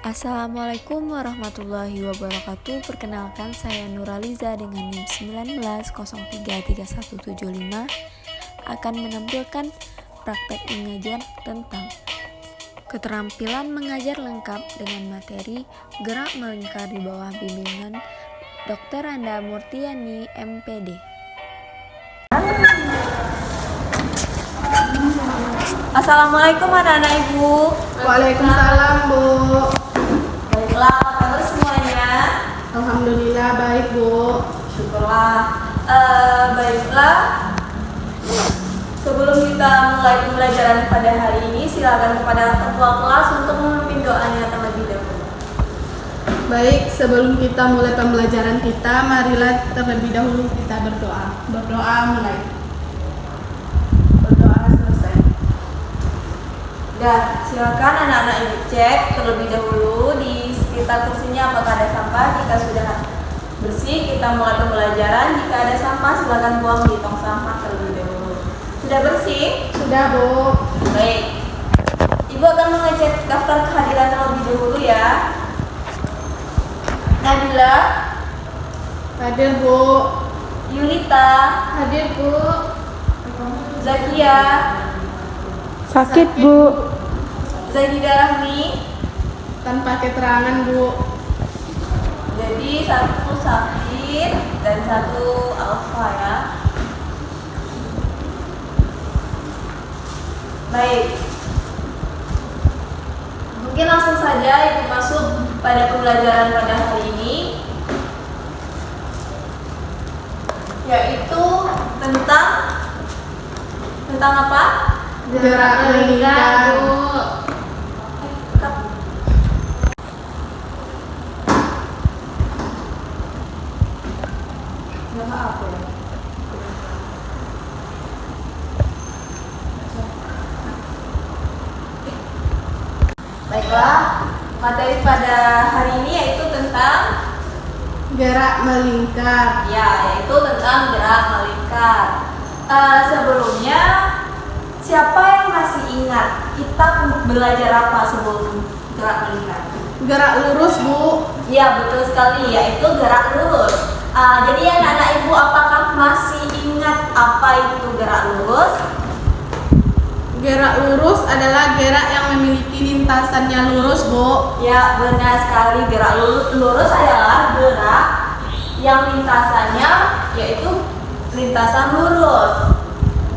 Assalamualaikum warahmatullahi wabarakatuh. Perkenalkan, saya Nuraliza dengan NIM 19033175 akan menampilkan praktek mengajar tentang keterampilan mengajar lengkap dengan materi gerak melingkar di bawah bimbingan Dr. Randa Murtiani, MPD. Assalamualaikum anak-anak Ibu. Waalaikumsalam, Bu. Baiklah, apa kabar semuanya? Alhamdulillah baik, Bu. Syukurlah. Baiklah, sebelum kita mulai pembelajaran pada hari ini, silakan kepada ketua kelas untuk memimpin doanya terlebih dahulu. Baik, sebelum kita mulai pembelajaran kita, marilah terlebih dahulu kita berdoa. Berdoa mulai. Berdoa selesai. Dan silakan anak-anak Ibu cek terlebih dahulu di sekitar kursinya apakah ada sampah. Jika sudah bersih, kita mulai pembelajaran. Jika ada sampah, silakan buang di tong sampah terlebih dahulu. Sudah bersih? Sudah, Bu. Baik. Ibu akan mengecek daftar kehadiran terlebih dahulu ya. Nabila, Hadir, Bu. Yulita, Hadir, Bu. Zakia, Sakit, Bu. Zahidah Rahmi. Tanpa keterangan, Bu. Jadi satu sakit dan satu alfa ya. Baik. Mungkin langsung saja Ibu masuk pada pembelajaran pada hari ini, yaitu tentang apa? Gerak melingkar, Bu. Apa ya? Baiklah, materi pada hari ini yaitu tentang Gerak melingkar. yaitu tentang gerak melingkar. Sebelumnya, siapa yang masih ingat kita belajar apa sebelum gerak melingkar? Gerak lurus, Bu. Ya, betul sekali, yaitu gerak lurus. Jadi anak-anak Ibu, apakah masih ingat apa itu gerak lurus? Gerak lurus adalah gerak yang memiliki lintasannya lurus, Bu. Ya, benar sekali. Gerak lurus adalah gerak yang lintasannya yaitu lintasan lurus.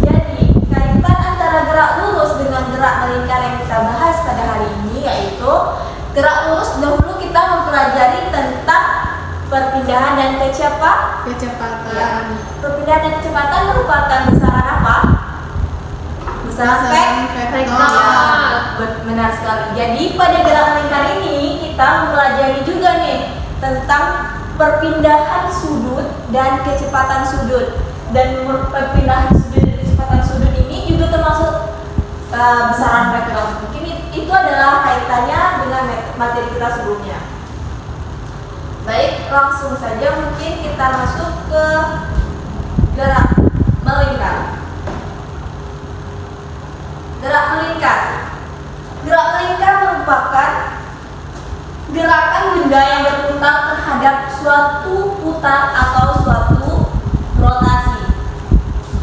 Jadi, kaitan antara gerak lurus dengan gerak melingkar yang kita bahas pada hari ini yaitu gerak lurus. Dahulu kita mempelajari tentang perpindahan dan Kecepatan. Ya. Perpindahan dan kecepatan merupakan besaran apa? Besaran vektor. Ya, benar sekali. Jadi pada gerak melingkar ini kita mempelajari juga nih tentang perpindahan sudut dan kecepatan sudut. Dan perpindahan sudut dan kecepatan sudut ini juga termasuk besaran vektor. Mungkin itu adalah kaitannya dengan materi kita sebelumnya. Baik, langsung saja mungkin kita masuk ke gerak melingkar. Gerak melingkar. Gerak melingkar merupakan gerakan benda yang berputar terhadap suatu putar atau suatu rotasi.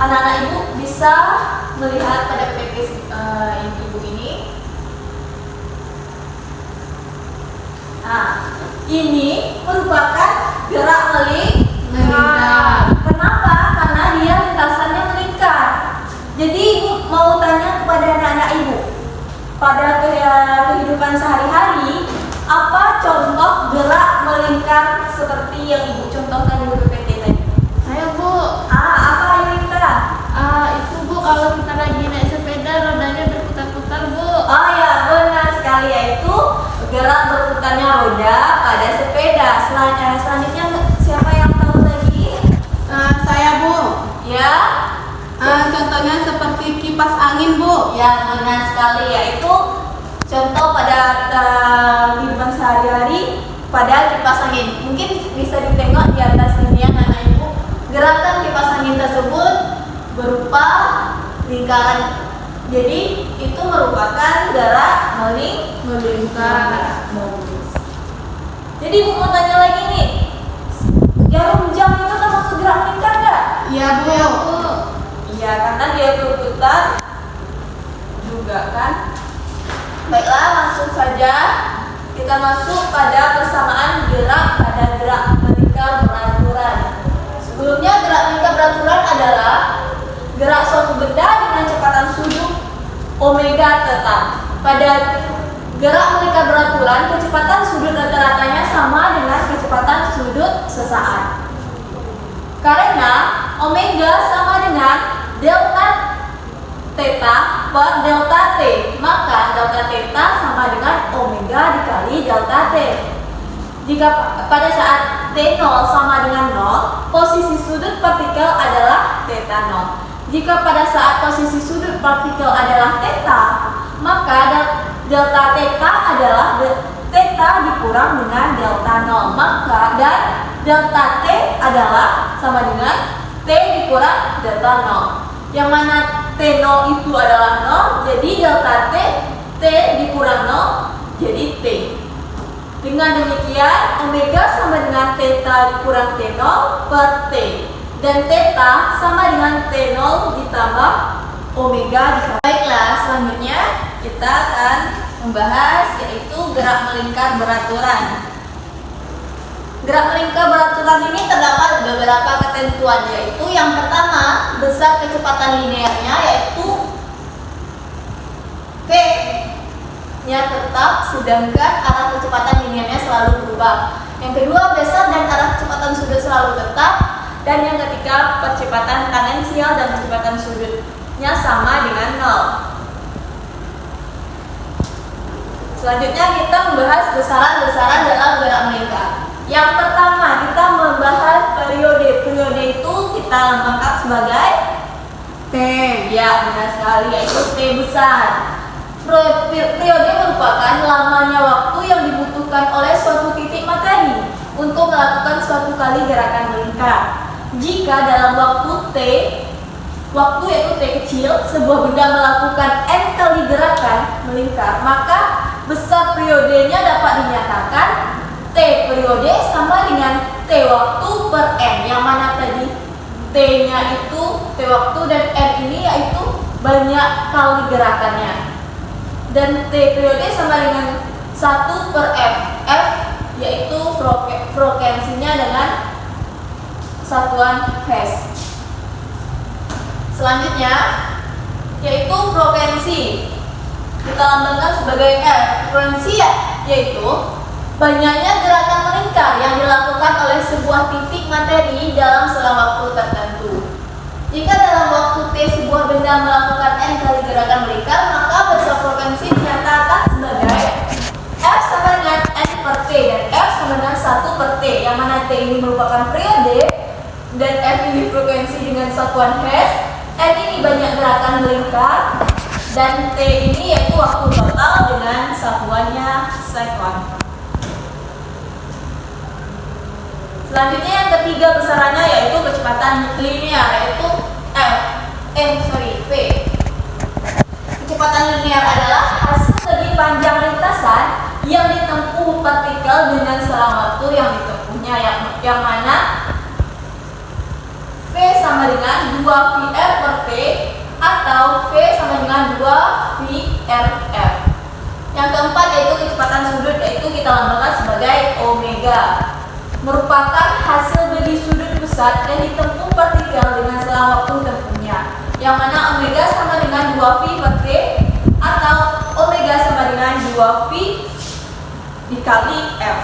Anak-anak Ibu bisa melihat pada PPT Ibu ini. Nah, ini merupakan gerak melingkar. Kenapa? Karena dia lintasannya melingkar. Jadi Ibu mau tanya kepada anak-anak Ibu, pada kehidupan sehari-hari, apa contoh gerak melingkar seperti yang Ibu contohkan di PPT tadi? Ayo, Bu. Apa Yulita? Itu, Bu, kalau kita lagi naik sepeda rodanya berputar-putar, Bu. Oh ya, benar sekali, yaitu gerak berputarnya roda pada sepeda. Selanjutnya siapa yang tahu lagi? Saya, Bu. Ya, Contohnya seperti kipas angin, Bu. yang benar sekali, yaitu contoh pada kehidupan sehari-hari pada kipas angin. Mungkin bisa ditengok di atas ini ya anak Ibu. Gerakan kipas angin tersebut berupa lingkaran. Jadi itu merupakan gerak melingkar. berputar juga kan. Baiklah, langsung saja kita masuk pada persamaan gerak pada gerak melingkar beraturan. Sebelumnya gerak melingkar beraturan adalah gerak suatu benda dengan kecepatan sudut omega tetap. Pada gerak melingkar beraturan, kecepatan sudut rata-ratanya sama dengan kecepatan sudut sesaat. Karena omega sama dengan delta theta per delta t, maka delta theta sama dengan omega dikali delta t. Jika pada saat t0 sama dengan 0, posisi sudut partikel adalah theta 0. Jika pada saat posisi sudut partikel adalah theta, maka delta theta adalah theta dikurang dengan delta 0, maka dan delta t adalah sama dengan t dikurang delta 0. Yang mana t0 itu adalah 0, jadi delta t dikurang 0 jadi t. Dengan demikian omega sama dengan theta dikurang t0 per t, dan theta sama dengan t0 ditambah omega. Baiklah, selanjutnya kita akan membahas yaitu gerak melingkar beraturan. Gerak melingkar beraturan ini terdapat beberapa ketentuan, yaitu yang pertama, besar kecepatan linearnya yaitu v nya tetap, sedangkan arah kecepatan linearnya selalu berubah. Yang kedua, besar dan arah kecepatan sudut selalu tetap. Dan yang ketiga, percepatan tangensial dan percepatan sudutnya sama dengan 0. Selanjutnya kita membahas besaran-besaran dalam gerak melingkar. Yang pertama, kita membahas periode. Periode itu kita lambangkan sebagai T. Ya, benar sekali, yaitu T besar. Periode merupakan lamanya waktu yang dibutuhkan oleh suatu titik materi untuk melakukan suatu kali gerakan melingkar. Jika dalam waktu T, waktu yaitu T kecil, sebuah benda melakukan N kali gerakan melingkar, maka besar periodenya dapat dinyatakan T periode sama dengan T waktu per N, yang mana tadi T-nya itu T waktu dan N ini yaitu banyak kali gerakannya. Dan T periode sama dengan 1 per F. F yaitu frekuensinya dengan satuan Hertz. Selanjutnya yaitu frekuensi. Kita lambangkan sebagai F. Frekuensi yaitu banyaknya gerakan melingkar yang dilakukan oleh sebuah titik materi dalam selang waktu tertentu. Jika dalam waktu T sebuah benda melakukan N kali gerakan melingkar, maka besar frekuensi dinyatakan sebagai F sama dengan N per T, dan F sama dengan 1 per T, yang mana T ini merupakan periode dan F ini frekuensi dengan satuan Hertz. N ini banyak gerakan melingkar dan T ini yaitu waktu total dengan satuannya sekon. Selanjutnya yang ketiga besarannya yaitu kecepatan linear, yaitu V. Kecepatan linear adalah hasil dari panjang lintasan yang ditempuh partikel dengan selang waktu yang ditempuhnya, yang mana V sama dengan 2VR per T atau V sama dengan 2VRF. Yang keempat yaitu kecepatan sudut, yaitu kita lambangkan sebagai omega, merupakan hasil dari sudut pusat yang ditempuh partikel dengan selang waktu tempuhnya, yang mana omega sama dengan 2V per T atau omega sama dengan 2V dikali F.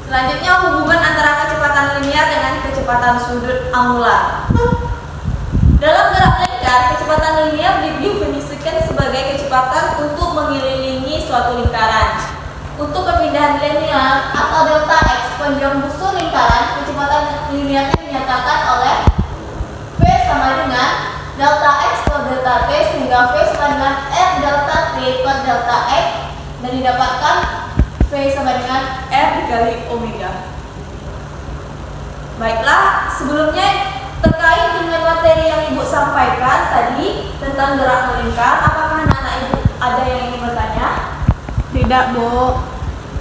Selanjutnya hubungan antara kecepatan linear dengan kecepatan sudut angular. Dalam gerak melingkar, kecepatan linear didefinisikan sebagai kecepatan untuk mengelilingi suatu lingkaran. Untuk perpindahan linear atau delta X panjang busur lingkaran, kecepatan linearnya dinyatakan oleh V sama dengan delta X per delta T, sehingga V sama dengan R delta T per delta X, dan didapatkan V sama dengan R dikali omega. Baiklah, sebelumnya terkait dengan materi yang Ibu sampaikan tadi tentang gerak melingkar, apakah anak-anak Ibu ada yang ingin bertanya? Tidak, Bu.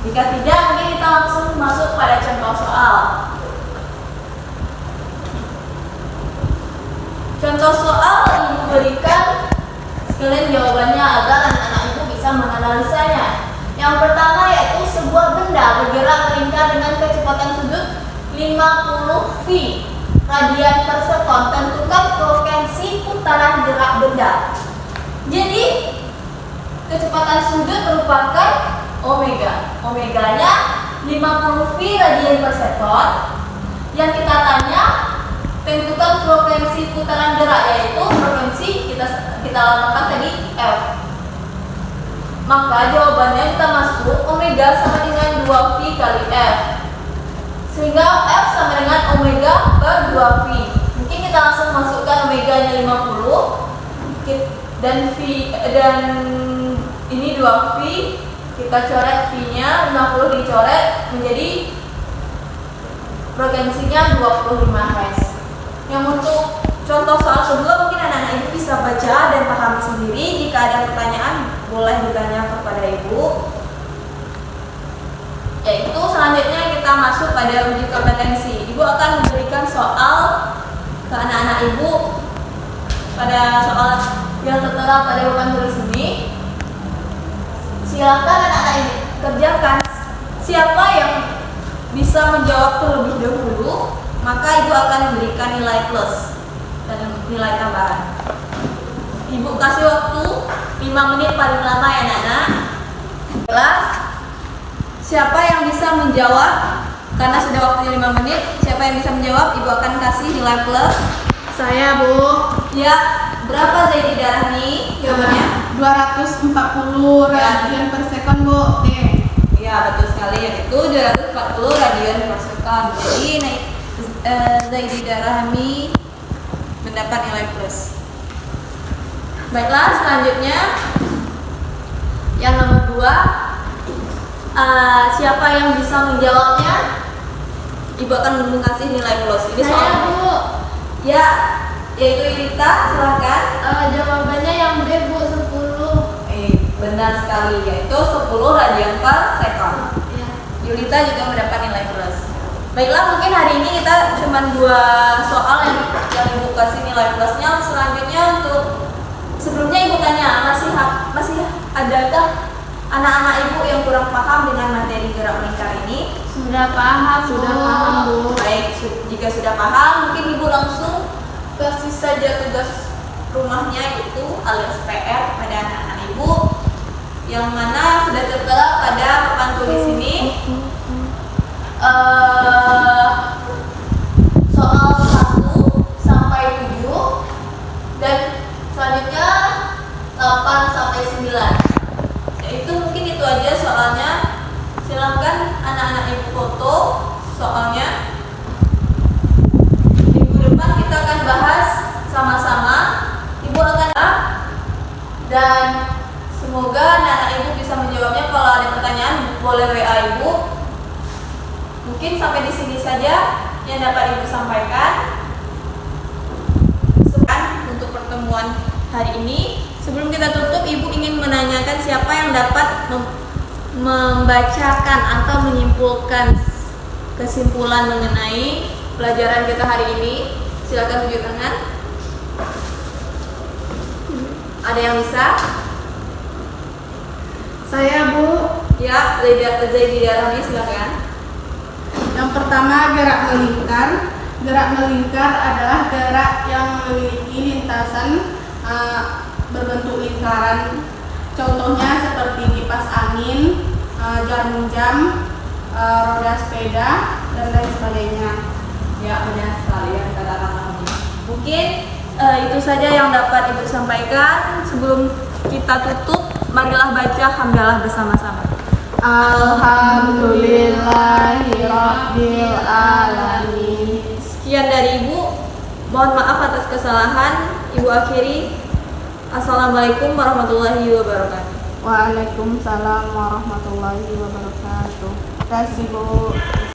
Jika tidak, mungkin kita langsung masuk pada contoh soal. Contoh soal ibu berikan, sekalian jawabannya agar anak-anak ibu bisa menganalisanya. Yang pertama yaitu sebuah benda bergerak melingkar dengan kecepatan sudut 50 V radian per sekon. Tentukan frekuensi putaran gerak benda. Jadi kecepatan sudut merupakan omega. Omeganya 50 V radian per sekon. Yang kita tanya, tentukan frekuensi putaran gerak, yaitu frekuensi kita lamakan tadi F. Maka jawabannya kita masuk omega sama dengan 2V kali F. Sehingga F sama dengan omega per 2V. Mungkin kita langsung masukkan omeganya 50 dan ini 2V, kita coret V-nya, 50 dicoret menjadi frekuensinya 25 Hz. Yang untuk contoh soal kedua mungkin anak-anak ibu bisa baca dan pahami sendiri. Jika ada pertanyaan boleh ditanya kepada ibu. Yaitu selanjutnya kita masuk pada uji kompetensi. Ibu akan memberikan soal ke anak-anak ibu pada soal yang tertera pada papan tulis ini. Silakan anak-anak ibu kerjakan. Siapa yang bisa menjawab terlebih dahulu, maka ibu akan memberikan nilai plus dan nilai tambahan. Ibu kasih waktu 5 menit paling lama ya anak-anak. Siapa yang bisa menjawab, karena sudah waktunya 5 menit, siapa yang bisa menjawab, ibu akan kasih nilai plus. Saya, Bu. Ya, berapa Zaidi Darahmi jawabannya? 240 radian per sekon, Bu. Oke. Ya, betul sekali, yaitu 240 radian per sekon. Jadi Zaidi Darahmi mendapat nilai plus. Baiklah, selanjutnya yang nomor 2, siapa yang bisa menjawabnya? Ibu akan kasih nilai plus. Ini Saya, soal. Bu. Ya, yaitu Yulita, silakan. Jawabannya yang B, Bu, 10. Benar sekali, yaitu 10 radian per sekon. Ya. Yulita juga mendapat nilai plus. Baiklah, mungkin hari ini kita cuma 2 soal yang ibu kasih nilai plusnya. Selanjutnya untuk sebelumnya ibu tanya, masih adakah anak-anak ibu yang kurang paham dengan materi gerak melingkar ini? Sudah paham, Sudah Bu. paham, Bu. Baik, jika sudah paham, mungkin ibu langsung kasih saja tugas rumahnya, itu alias PR pada anak-anak ibu, yang mana sudah tertera pada papan tulis ini. Soal 1 sampai 7 dan selanjutnya 8 sampai 9. Yaitu mungkin itu aja soalnya. Silakan anak-anak ibu foto soalnya. Minggu depan kita akan bahas sama-sama. Ibu akan dan semoga anak-anak ibu bisa menjawabnya. Kalau ada pertanyaan boleh WA ibu. Mungkin sampai di sini saja yang dapat ibu sampaikan untuk pertemuan hari ini. Sebelum kita tutup, ibu ingin menanyakan siapa yang dapat membacakan atau menyimpulkan kesimpulan mengenai pelajaran kita hari ini. Silakan tunjuk tangan. Ada yang bisa? Saya, Bu. Ya, Zaidi Darahmi, silakan. Yang pertama, gerak melingkar. Gerak melingkar adalah gerak yang memiliki lintasan berbentuk lingkaran. Contohnya seperti kipas angin, jarum jam, roda sepeda, dan lain sebagainya. Ya, benar sekali yang katakan Mami. Mungkin itu saja yang dapat ibu sampaikan. Sebelum kita tutup, marilah baca hamdalah bersama-sama. Alhamdulillahirabbil alamin. Sekian dari ibu. Mohon maaf atas kesalahan. Ibu akhiri. Assalamualaikum warahmatullahi wabarakatuh. Waalaikumsalam warahmatullahi wabarakatuh. Terima kasih, Bu.